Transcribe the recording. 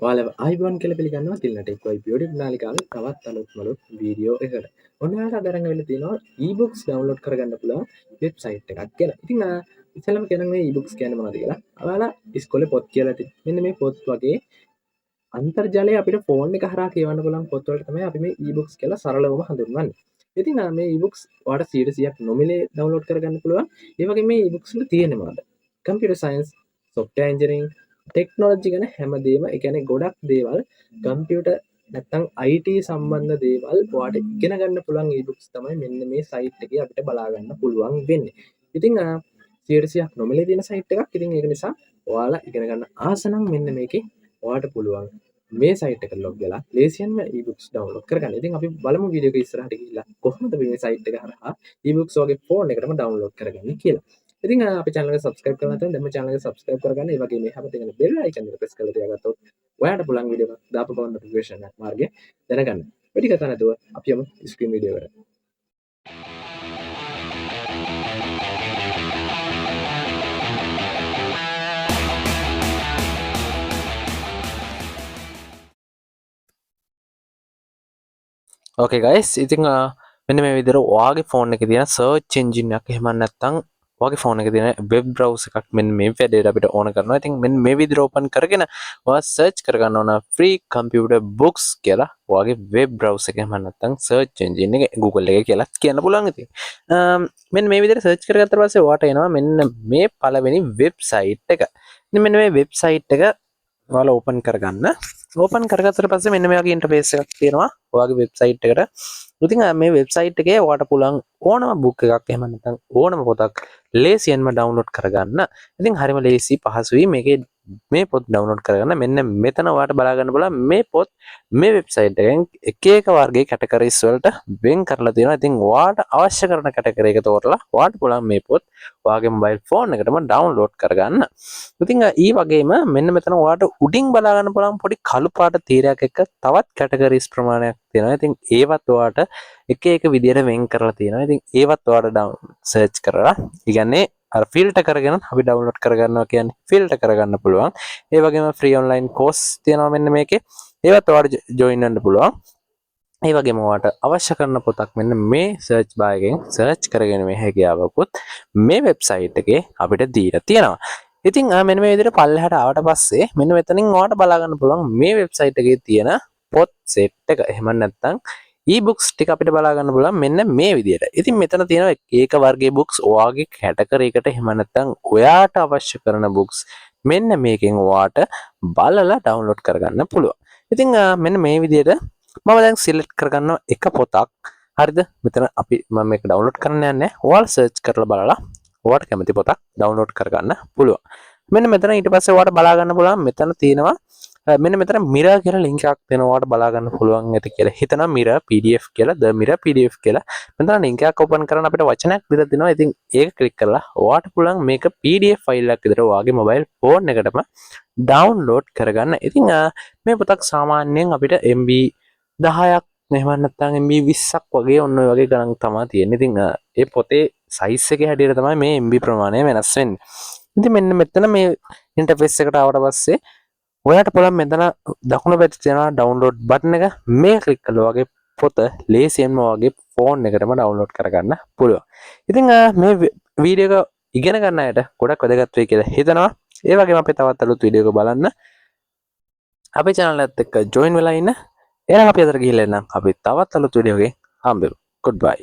ඔයාලව අයිබෝන් කියලා පිළිගන්නවා තිල්නට එක්වයි YouTube නාලිකාවේ තවත් අලුත් වීඩියෝ එකකට. ඔන්න ඔයාලට අද අරන් වෙලා තියෙනවා e-books download කරගන්න පුළුවන් වෙබ්සයිට් එකක් ගැන. ඉතින් ඉස්සෙල්ලාම කියන්න මේ e-books කියන්නේ මොනවද කියලා. ඔයාලා ඉස්කෝලේ පොත් කියලා ඇති. මෙන්න මේ පොත් වගේ අන්තර්ජාලයේ අපිට ෆෝන් එක හරහා කියවන්න පුළුවන් පොත් වලට තමයි අපි මේ e-books කියලා සරලවම හඳුන්වන්නේ. ඉතින් මේ e-books ඔයාලට 100%ක් නොමිලේ download කරගන්න පුළුවන්. ඒ වගේ මේ e-books වල තියෙන්නේ මොනවද? computer science, software engineering, technology ගැන හැමදේම ඒ කියන්නේ ගොඩක් දේවල් කම්පියුටර් නැත්නම් IT සම්බන්ධ දේවල් ඔයාලට ඉගෙන ගන්න පුළුවන් e-books තමයි මෙන්න මේ site එකේ අපිට බලා ගන්න පුළුවන් වෙන්නේ. ඉතින් 100%ක් නොමිලේ තියෙන site එකක්. ඉතින් ඒක නිසා ඔයාලා ඉගෙන ගන්න ආස නම් මෙන්න මේකේ ඔයාලට පුළුවන් මේ site එකට log වෙලා ලේසියෙන්ම e-books download කරගන්න. ඉතින් අපි බලමු වීඩියෝ එක ඉස්සරහට ගිහිල්ලා කොහොමද මේ site එක හරහා e-books වගේ ෆෝන් එකටම download කරගන්නේ කියලා. ඉතින් අපේ channel එක subscribe කරලා නැත්නම් දැන්ම channel එක subscribe කරගන්න. ඒ වගේම මේ හැමතැනම bell icon එක press කරලා තියාගත්තොත් ඔයාලට පුළුවන් වීඩියෝ එකක් දාපු ගමන් notification එක මාර්ගය දැනගන්න. වැඩි කතා නැතුව අපි යමු screen video එකට. Okay guys, ඉතින් මෙන්න මේ විදිහට ඔයාගේ ෆෝන් එකේ තියෙන search engine එකක් එහෙම නැත්නම් ඔයාගේ ෆෝන් එකේ තියෙන web browser එකක් මෙන්න මේ වැඩේට අපිට ඕන කරනවා. ඉතින් මෙන්න මේ විදිහට open කරගෙන ඔයා search කරගන්න ඕන free computer books කියලා ඔයාගේ web browser එක එහෙම නැත්නම් search engine එක Google එකේ කියලා කියන්න පුළුවන් ඉතින්. මෙන්න මේ විදිහට search කරගත්ත පස්සේ ඔයාට එනවා මෙන්න මේ පළවෙනි website එක. ඉතින් මෙන්න මේ website එක ඔයාලා open කරගන්න. open කරගත්තට පස්සේ මෙන්න මේ වගේ interface එකක් තියෙනවා ඔයාගේ website එකට. ඉතින් මේ website එකේ ඔයාලට පුළුවන් ඕනම book එකක් එහෙම නැත්නම් ඕනම පොතක් ලේසියෙන්ම download කරගන්න. ඉතින් හරිම ලේසි පහසුයි මේකේ මේ පොත් download කරගන්න. මෙන්න මෙතන ඔයාලට බලා ගන්න බලන්න මේ පොත් මේ website එකෙන් එක එක වර්ගයේ categories වලට වෙන් කරලා තියෙනවා. ඉතින් ඔයාලට අවශ්‍ය කරන category එක තෝරලා ඔයාලට පුළුවන් මේ පොත් ඔයාගේ mobile phone එකටම download කරගන්න. ඉතින් ඊ වගේම මෙන්න මෙතන ඔයාලට උඩින් බලා ගන්න පුළුවන් පොඩි කළු පාට තීරයක් එක්ක තවත් categories ප්‍රමාණයක් තියෙනවා. ඉතින් ඒවත් ඔයාලට එක එක විදියට වෙන් කරලා තියෙනවා. ඉතින් ඒවත් ඔයාලට search කරලා ඉගන්නේ අර ෆිල්ටර් කරගෙන අපි download කරගන්නවා කියන්නේ ෆිල්ටර් කරගන්න පුළුවන්. ඒ වගේම free online course තියෙනවා මෙන්න මේකේ. ඒවත් ඔයාලට join වෙන්න පුළුවන්. ඒ වගේම ඔයාලට අවශ්‍ය කරන පොතක් මෙන්න මේ search bar එකෙන් search කරගෙන මේ හැකියාවකුත් මේ website එකේ අපිට දීලා තියෙනවා. ඉතින් මෙන්න මේ විදිහට පල්ලෙහාට ආවට පස්සේ මෙන්න මෙතනින් ඔයාලට බලා ගන්න පුළුවන් මේ website එකේ තියෙන පොත් set එක. එහෙම නැත්නම් e-books ටික අපිට බලා ගන්න පුළුවන් මෙන්න මේ විදිහට. ඉතින් මෙතන තියෙනවා එක වර්ගයේ books ඔයාගේ category එකට එහෙම නැත්නම් ඔයාට අවශ්‍ය කරන books මෙන්න මේකෙන් ඔයාට බලලා download කරගන්න පුළුවන්. ඉතින් මෙන්න මේ විදිහට මම දැන් select කරගන්නවා එක පොතක්. හරිද? මෙතන අපි මම මේක download කරන්න යන්නේ. ඔයාලා search කරලා බලලා ඔයාට කැමති පොතක් download කරගන්න පුළුවන්. මෙන්න මෙතන ඊට පස්සේ ඔයාට බලා ගන්න පුළුවන් මෙතන තියෙනවා මෙන්න මෙතන mirror කියලා link එකක් දෙනවා ඔයාලට බලා ගන්න පුළුවන් ඇති කියලා. හිතනවා mirror PDF කියලා, the mirror PDF කියලා. මෙතන link එකක් open කරන අපිට වචනයක් දීලා තිනවා. ඉතින් ඒක click කරලා ඔයාට පුළුවන් මේක PDF file එකක් විතර ඔයාගේ mobile phone එකටම download කරගන්න. ඉතින් මේ පොතක් සාමාන්‍යයෙන් අපිට MB 10ක් එහෙම නැත්නම් MB 20ක් වගේ ඔන්න ඔය වගේ ගණන් තමයි තියෙන්නේ. ඉතින් ඒ පොතේ size එකේ හැටියට තමයි මේ MB ප්‍රමාණය වෙනස් වෙන්නේ. ඉතින් මෙන්න මෙතන මේ interface එකට ආවට පස්සේ ඔයාලට පුළුවන් මෙතන දකුණු පැත්තේ තියෙන download button එක මේ click කළා වගේ පොත ලේසියෙන්ම ඔයාගේ phone එකටම download කරගන්න පුළුවන්. ඉතින් මේ වීඩියෝ එක ඉගෙන ගන්න අයට ගොඩක් වැදගත් වෙයි කියලා හිතනවා. ඒ වගේම අපි තවත් අලුත් වීඩියෝ එක බලන්න අපේ channel එකත් එක්ක join වෙලා ඉන්න. එහෙනම් අපි අතර ගිහිල්ලා එන්නම්. අපි තවත් අලුත් වීඩියෝ එකකින් හම්බෙමු. Goodbye.